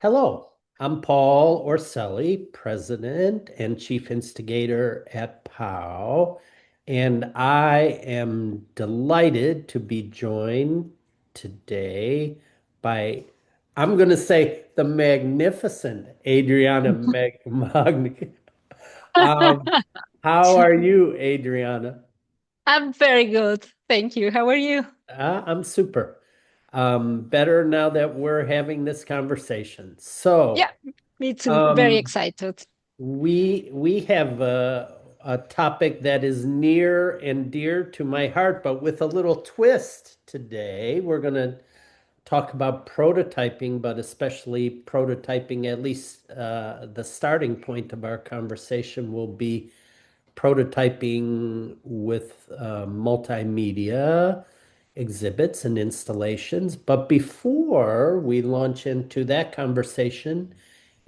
Hello, I'm Paul Orselli, President and Chief Instigator at POW, and I am delighted to be joined today by, I'm going to say, the magnificent Adriana Magni. Um, how are you, Adriana? I'm very good. Thank you. How are you? I'm super. Better now that we're having this conversation. Yeah, So, me too. Very um, excited. we have a topic that is near and dear to my heart, but with a little twist today. We're going to talk about prototyping, but especially prototyping, at least the starting point of our conversation will be prototyping with multimedia exhibits and installations. But before we launch into that conversation,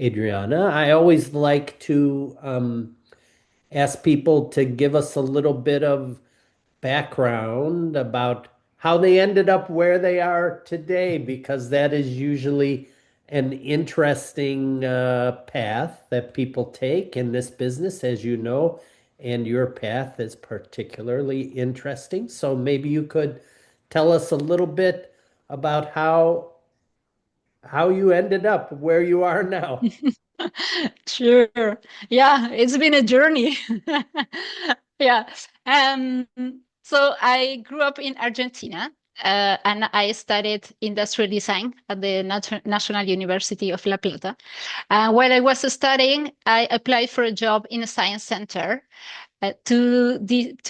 Adriana, I always like to ask people to give us a little bit of background about how they ended up where they are today, because that is usually an interesting path that people take in this business, as you know, and your path is particularly interesting. So maybe you could tell us a little bit about how you ended up where you are now. Sure. Yeah, it's been a journey. Yeah. Um, so I grew up in Argentina, and I studied industrial design at the National University of La Plata. While I was studying, I applied for a job in a science center to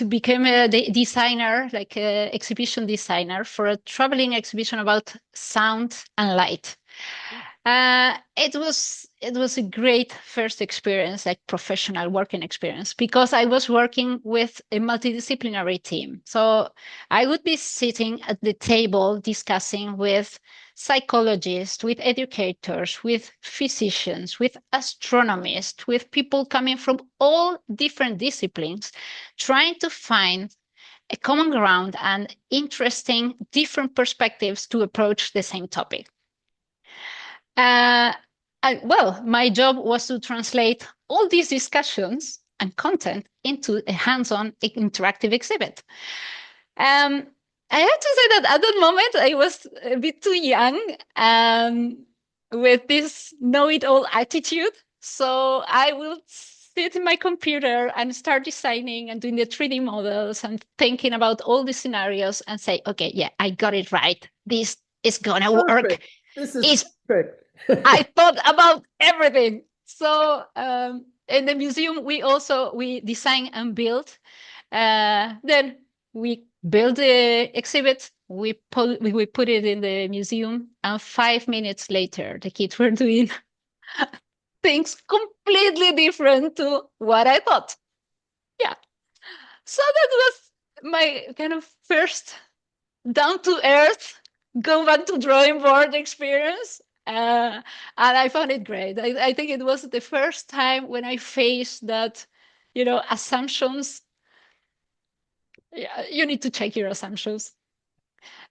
become a designer, like a exhibition designer for a traveling exhibition about sound and light. It was a great first experience, like professional working experience, because I was working with a multidisciplinary team. So I would be sitting at the table discussing with psychologists, with educators, with physicians, with astronomists, with people coming from all different disciplines, trying to find a common ground and interesting different perspectives to approach the same topic. Uh, well, my job was to translate all these discussions and content into a hands-on interactive exhibit. Um, I have to say that at that moment I was a bit too young, with this know-it-all attitude. So I will sit in my computer and start designing and doing the 3D models and thinking about all the scenarios and say, okay, yeah, I got it right. This is gonna work. Perfect. This is It's perfect. I thought about everything. So in the museum, we design and build. Then we build the exhibit. We put it in the museum, and 5 minutes later, the kids were doing things completely different to what I thought. Yeah. So that was my kind of first down to earth, go back to drawing board experience. And I found it great. I think it was the first time when I faced that, assumptions. Yeah, you need to check your assumptions.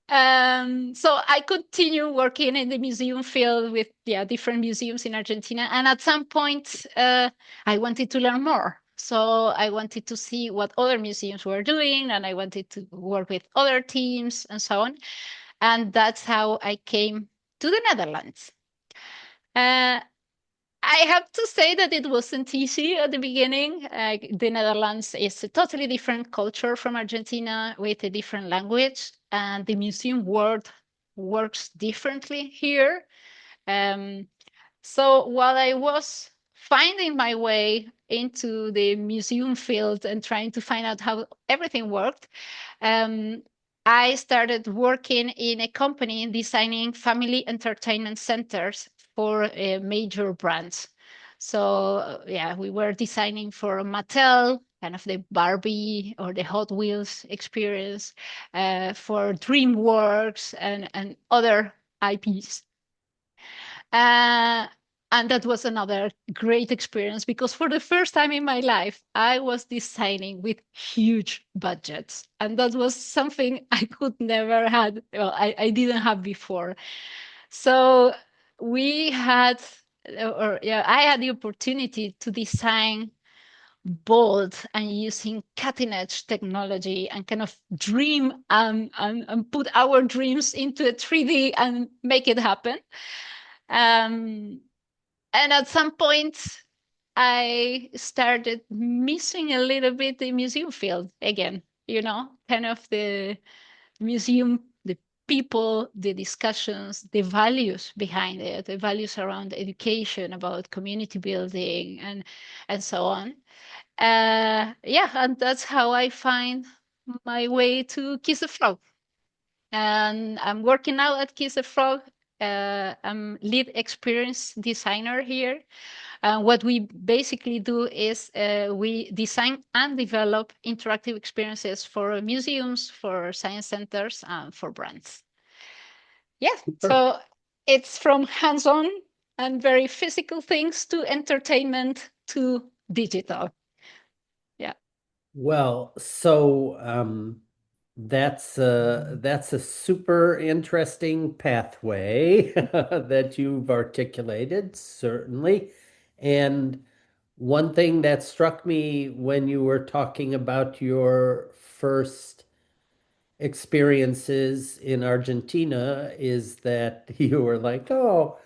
So I continue working in the museum field with different museums in Argentina. And at some point, I wanted to learn more. So I wanted to see what other museums were doing, and I wanted to work with other teams and so on. And that's how I came to the Netherlands. Uh, I have to say that it wasn't easy at the beginning. The Netherlands is a totally different culture from Argentina with a different language, and the museum world works differently here. Um, so while I was finding my way into the museum field and trying to find out how everything worked, um, I started working in a company designing family entertainment centers for major brands. So, yeah, we were designing for Mattel, kind of the Barbie or the Hot Wheels experience, for DreamWorks and other IPs. Uh, and that was another great experience because for the first time in my life, I was designing with huge budgets. And that was something I could never had, well, I didn't have before. So we had, or yeah, I had the opportunity to design bold and using cutting edge technology and kind of dream and put our dreams into a 3D and make it happen. Um, and at some point, I started missing a little bit the museum field again, kind of the museum, the people, the discussions, the values behind it, the values around education, about community building, and so on. Yeah, and that's how I find my way to Kiss the Frog. And I'm working now at Kiss the Frog. I'm lead experience designer here. And what we basically do is we design and develop interactive experiences for museums, for science centers, and for brands. Yeah, so it's from hands-on and very physical things to entertainment to digital. Yeah. Well, so that's a super interesting pathway that you've articulated, certainly. And one thing that struck me when you were talking about your first experiences in Argentina is that you were like, oh,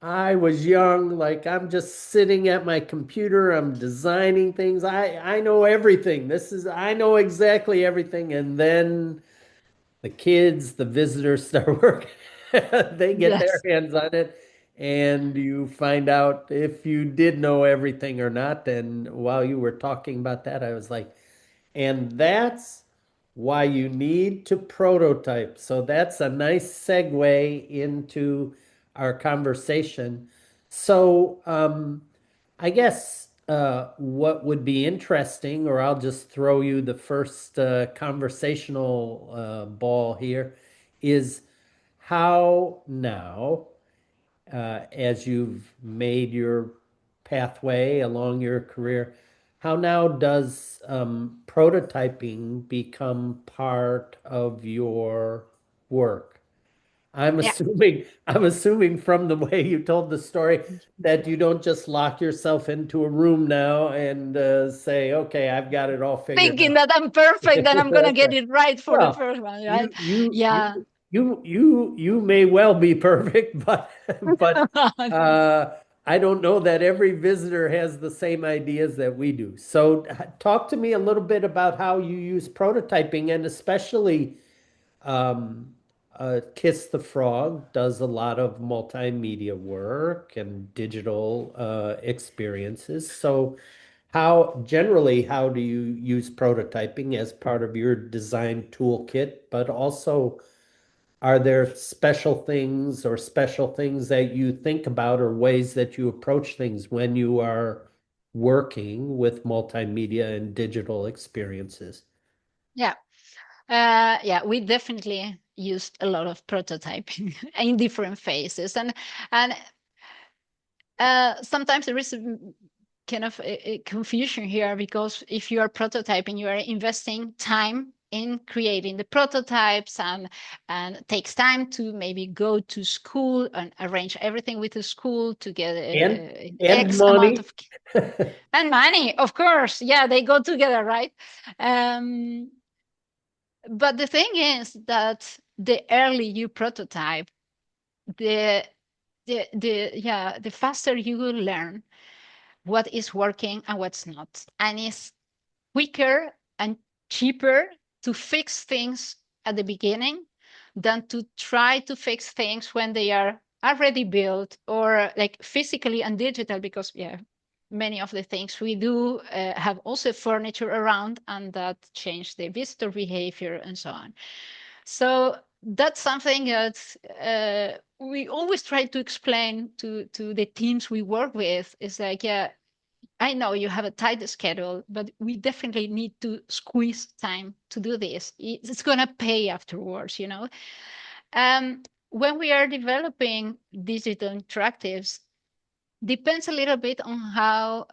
I was young, like I'm just sitting at my computer, I'm designing things. I know everything. I know exactly everything. And then the kids, the visitors start working. They get their Yes. hands on it, and you find out if you did know everything or not. And while you were talking about that, I was like, and that's why you need to prototype. So that's a nice segue into our conversation. So, I guess what would be interesting, or I'll just throw you the first conversational ball here, is how now, as you've made your pathway along your career, how now does prototyping become part of your work? Yeah. I'm assuming from the way you told the story that you don't just lock yourself into a room now and say, "Okay, I've got it all figured Thinking out." that I'm perfect and I'm gonna That's get right. it right for the Well, first one, right? you you Yeah. you you may well be perfect, but but uh, I don't know that every visitor has the same ideas that we do. So talk to me a little bit about how you use prototyping, and especially um, Kiss the Frog does a lot of multimedia work and digital experiences. So how do you use prototyping as part of your design toolkit? But also, are there special things that you think about or ways that you approach things when you are working with multimedia and digital experiences? Yeah. Yeah, we definitely used a lot of prototyping in different phases, and sometimes there is kind of a confusion here, because if you are prototyping, you are investing time in creating the prototypes, and takes time to maybe go to school and arrange everything with the school to get And and X amount money. of and money, of course. Yeah, they go together, right? Um, but the thing is that the early you prototype, the the faster you will learn what is working and what's not, and it's quicker and cheaper to fix things at the beginning than to try to fix things when they are already built, or like physically and digital, because yeah, many of the things we do have also furniture around, and that change the visitor behavior and so on. So that's something that we always try to explain to the teams we work with. Is like, yeah, I know you have a tight schedule, but we definitely need to squeeze time to do this. It's going to pay afterwards. When we are developing digital interactives, Depends a little bit on how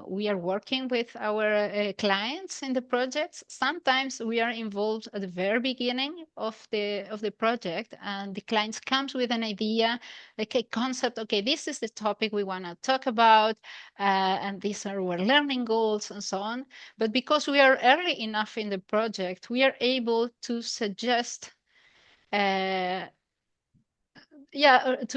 we are working with our clients in the projects. Sometimes we are involved at the very beginning of the project, and the clients comes with an idea, like a concept. Okay, this is the topic we want to talk about, and these are our learning goals and so on. But because we are early enough in the project, we are able to suggest. To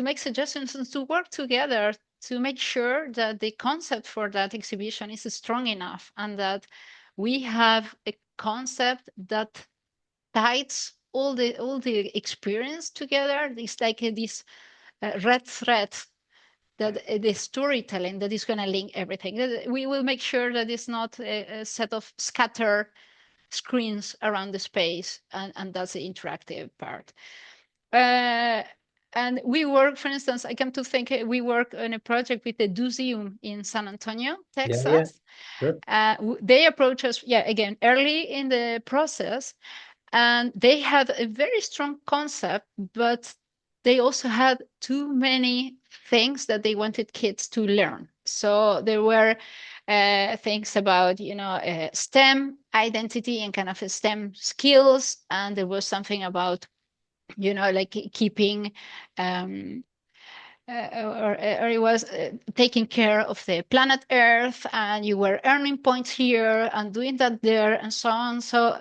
make suggestions and to work together to make sure that the concept for that exhibition is strong enough and that we have a concept that ties all the experience together. It's like this red thread that the storytelling that is going to link everything. We will make sure that it's not a set of scattered screens around the space, and that's the interactive part. Uh, and we work, for instance, I come to think we work on a project with the DoSeum in San Antonio, Yeah, yeah, Texas. sure. They approach us, yeah, again, early in the process, and they had a very strong concept, but they also had too many things that they wanted kids to learn. So there were things about, STEM identity and kind of STEM skills, and there was something about like keeping um, or it was taking care of the planet Earth, and you were earning points here and doing that there, and so on. So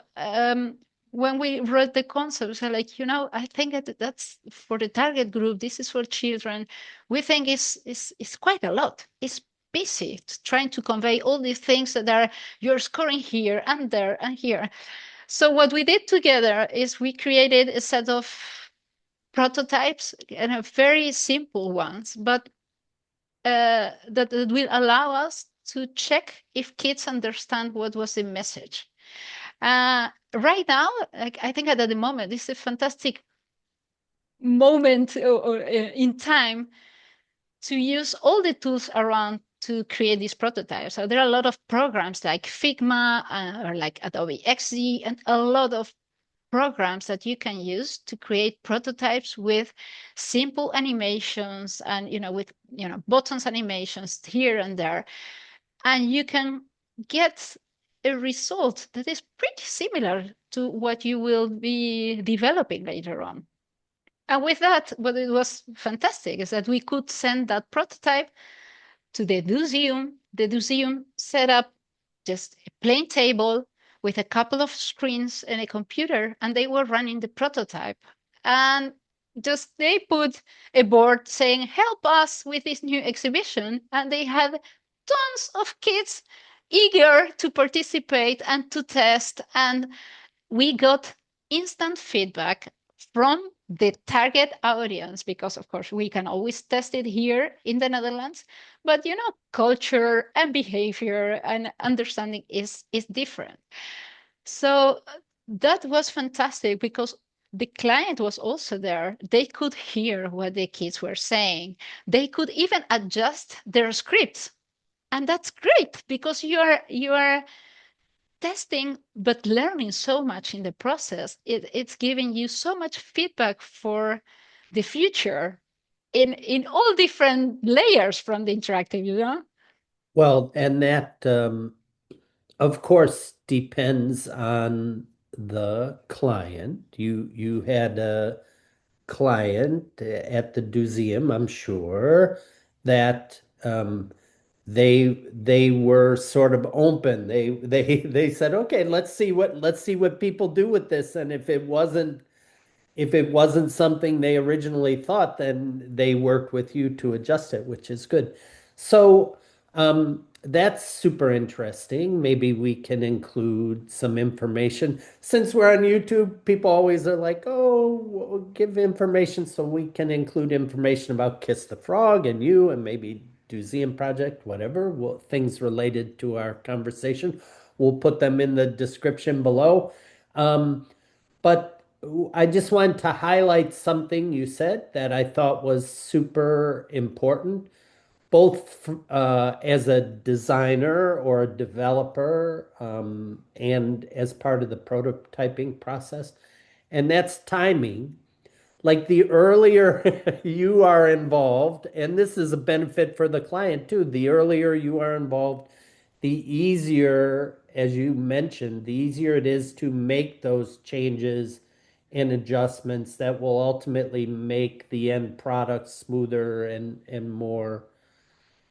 when we wrote the concepts, I like, I think that that's for the target group. This is for children. We think it's quite a lot. It's busy trying to convey all these things that are you're scoring here and there and here. So what we did together is we created a set of prototypes and very simple ones, but that will allow us to check if kids understand what was the message. Right now, like, I think at the moment, this is a fantastic moment in time to use all the tools around to create these prototypes. So there are a lot of programs like Figma or like Adobe XD and a lot of programs that you can use to create prototypes with simple animations and with buttons animations here and there, and you can get a result that is pretty similar to what you will be developing later on. And with that, what it was fantastic is that we could send that prototype to the museum. The museum set up just a plain table with a couple of screens and a computer, and they were running the prototype. And just they put a board saying, "Help us with this new exhibition." And they had tons of kids eager to participate and to test. And we got instant feedback from the target audience, because of course we can always test it here in the Netherlands, but culture and behavior and understanding is different. So that was fantastic because the client was also there. They could hear what the kids were saying. They could even adjust their scripts, and that's great because you are testing but learning so much in the process. It's giving you so much feedback for the future in all different layers from the interactive. Well, and that of course depends on the client. You had a client at the museum, I'm sure, that they were sort of open. They said, okay, let's see what people do with this. And if it wasn't something they originally thought, then they worked with you to adjust it, which is good. So that's super interesting. Maybe we can include some information. Since we're on YouTube, people always are like, oh, give information, so we can include information about Kiss the Frog and you and maybe Museum Project, whatever, things related to our conversation. We'll put them in the description below. But I just wanted to highlight something you said that I thought was super important, both as a designer or a developer and as part of the prototyping process, and that's timing. like the earlier you are involved, and this is a benefit for the client too, the earlier you are involved, the easier, as you mentioned, the easier it is to make those changes and adjustments that will ultimately make the end product smoother and more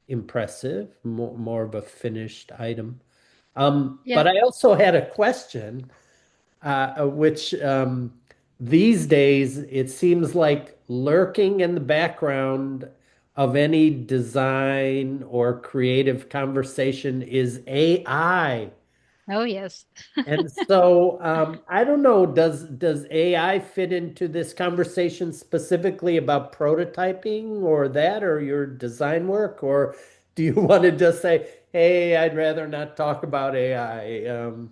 impressive, more of a finished item. But Yeah. I also had a question, which these days it seems like lurking in the background of any design or creative conversation is AI. Oh, yes. And so I don't know, does AI fit into this conversation specifically about prototyping or that or your design work? Or do you want to just say, hey, I'd rather not talk about AI?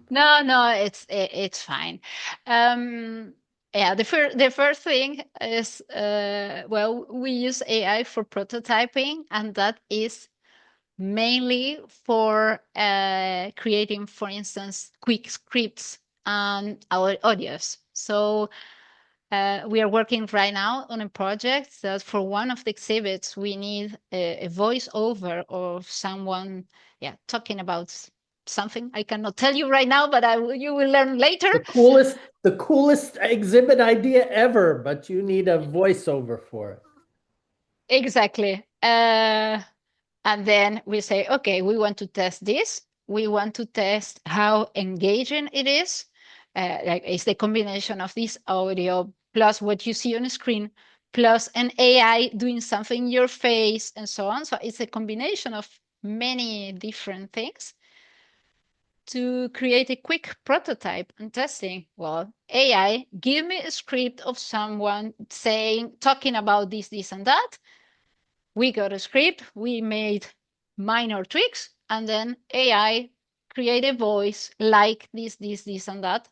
No, no, it's fine. Um, yeah, the first thing is well, we use AI for prototyping, and that is mainly for creating, for instance, quick scripts and our audios. So we are working right now on a project that for one of the exhibits we need a voiceover of someone, yeah, talking about something I cannot tell you right now, but you will learn later. The coolest exhibit idea ever, but you need a voiceover for it. Exactly. And then we say, okay, we want to test this. We want to test how engaging it is. Like it's the combination of this audio plus what you see on the screen, plus an AI doing something in your face and so on. So it's a combination of many different things to create a quick prototype and testing. Well, AI, give me a script of someone saying, talking about this, and that. We got a script, we made minor tweaks, and then AI create a voice like this, and that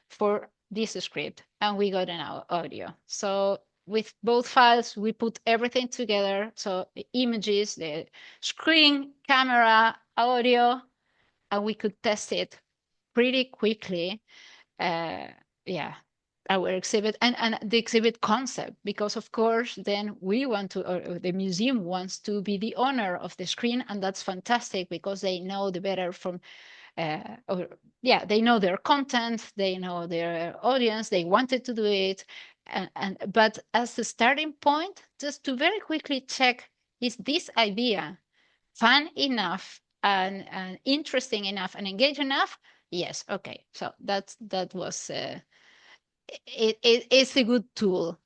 for this script, and we got an audio. So with both files, we put everything together. So the images, the screen, camera, audio, and we could test it pretty quickly. uh, yeah, our exhibit and the exhibit concept, because of course then we want to, or the museum wants to be the owner of the screen, and that's fantastic because they know the better from or yeah, they know their content, they know their audience, they wanted to do it. And but as a starting point, just to very quickly check, is this idea fun enough and interesting enough and engaging enough? Yes, okay, so that was it's a good tool.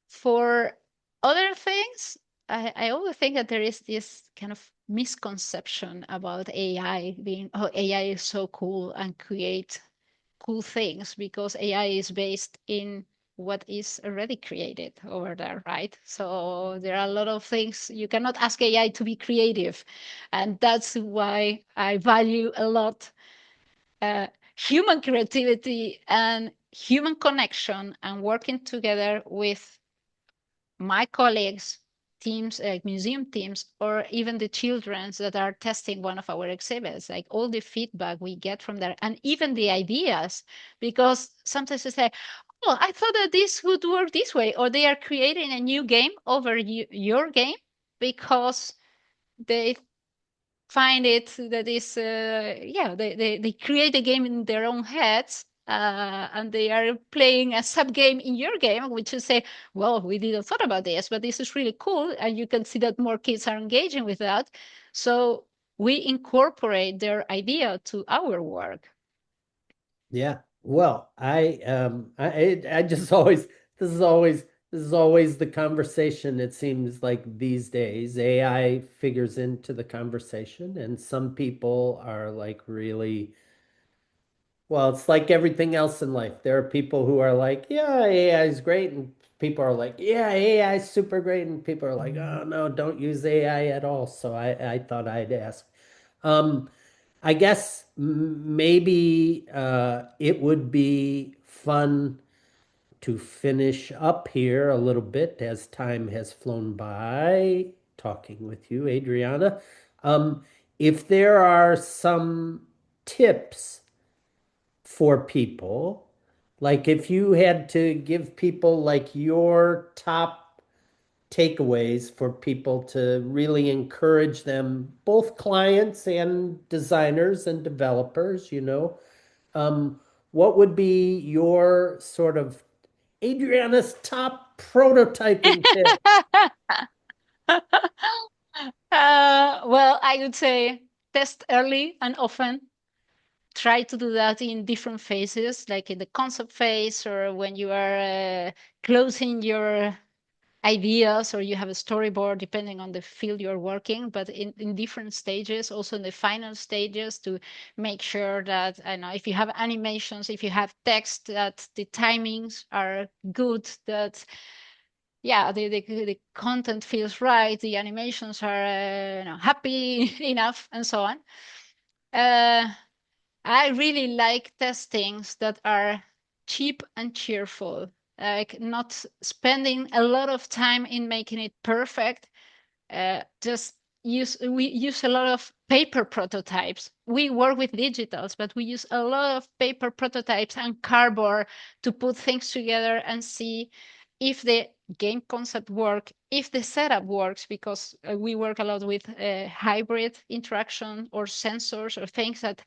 For other things, I always think that there is this kind of misconception about AI being, oh, AI is so cool and create cool things because AI is based in what is already created over there, right? So there are a lot of things you cannot ask AI to be creative. And that's why I value a lot uh, human creativity and human connection and working together with my colleagues, teams, museum teams, or even the children that are testing one of our exhibits, like all the feedback we get from there, and even the ideas, because sometimes they say, oh, I thought that this would work this way, or they are creating a new game over your game because they find it that is yeah, they create a game in their own heads, and they are playing a sub game in your game, which is say, well, we didn't thought about this, but this is really cool, and you can see that more kids are engaging with that. So we incorporate their idea to our work. Yeah. Well, I just always this is always this is always the conversation. It seems like these days AI figures into the conversation, and some people are like really, well, it's like everything else in life. There are people who are like, yeah, AI is great, and people are like, yeah, AI is super great, and people are like, oh no, don't use AI at all. So I thought I'd ask. Um, I guess maybe it would be fun to finish up here a little bit as time has flown by talking with you, Adriana. Um, if there are some tips for people Like if you had to give people like your top takeaways for people to really encourage them, both clients and designers and developers, um, what would be your sort of Adriana's top prototyping tip? Well, I would say test early and often. Try to do that in different phases, like in the concept phase or when you are closing your ideas or you have a storyboard, depending on the field you're working, but in different stages, also in the final stages, to make sure that, I know, if you have animations, if you have text, that the timings are good, that yeah, the content feels right, the animations are happy enough, and so on. I really like testings that are cheap and cheerful, like not spending a lot of time in making it perfect. Just we use a lot of paper prototypes. We work with digitals, but we use a lot of paper prototypes and cardboard to put things together and see if the game concept work, if the setup works, because we work a lot with hybrid interaction or sensors or things that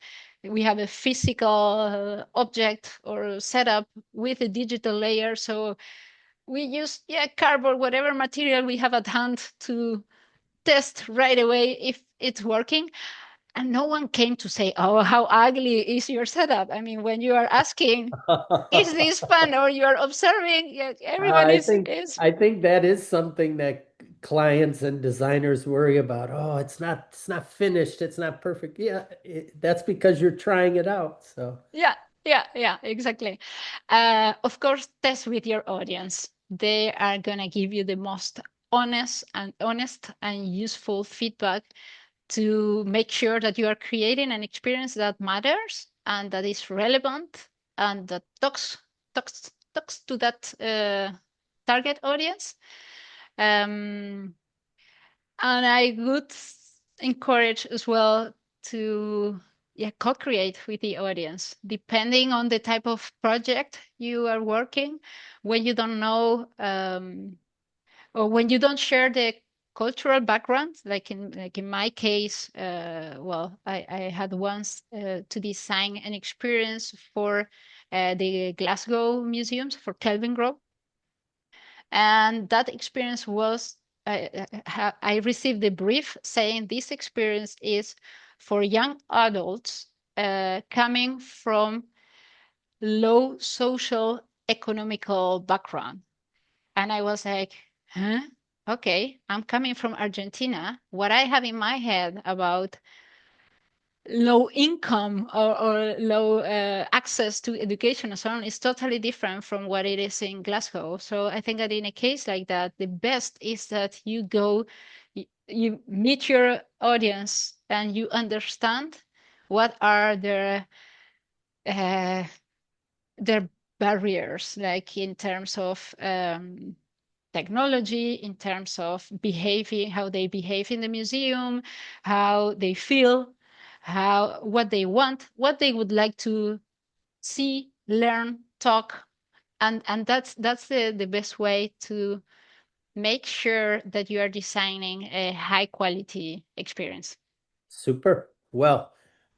we have a physical object or setup with a digital layer. So we use, yeah, cardboard, whatever material we have at hand, to test right away if it's working. And no one came to say, oh, how ugly is your setup. I mean, when you are asking, is this fun, or you are observing, yeah, everyone I is think is I think that is something that clients and designers worry about. Oh, it's not finished, it's not perfect. Yeah, that's because you're trying it out. So Yeah, yeah, exactly. Of course, test with your audience. They are gonna give you the most honest and useful feedback to make sure that you are creating an experience that matters and that is relevant and that talks to that target audience. Um, and I would encourage as well to, yeah, co-create with the audience, depending on the type of project you are working. When you don't know, or when you don't share the cultural background, like in my case, well, I had once to design an experience for the Glasgow museums for Kelvingrove, and that experience was, I received the brief saying this experience is for young adults coming from low social economical background. And I was like, huh? Okay, I'm coming from Argentina. What I have in my head about low income or low access to education and so on is totally different from what it is in Glasgow. So I think that in a case like that, the best is that you go, you meet your audience and you understand what are uh, their barriers, like in terms of technology, in terms of behaving, how they behave in the museum, how they feel, how what they want, what they would like to see, learn, talk, and that's the best way to make sure that you are designing a high quality experience. super. Well,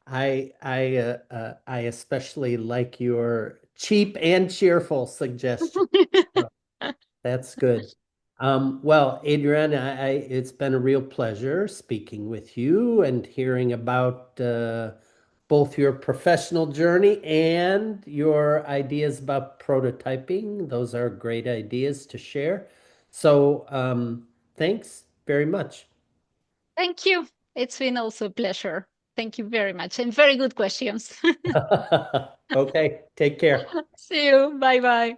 I especially like your cheap and cheerful suggestion. So that's good. Well, Adrian, it's been a real pleasure speaking with you and hearing about both your professional journey and your ideas about prototyping. Those are great ideas to share. So, thanks very much. Thank you. It's been also a pleasure. Thank you very much, and very good questions. Okay, take care. See you. Bye bye.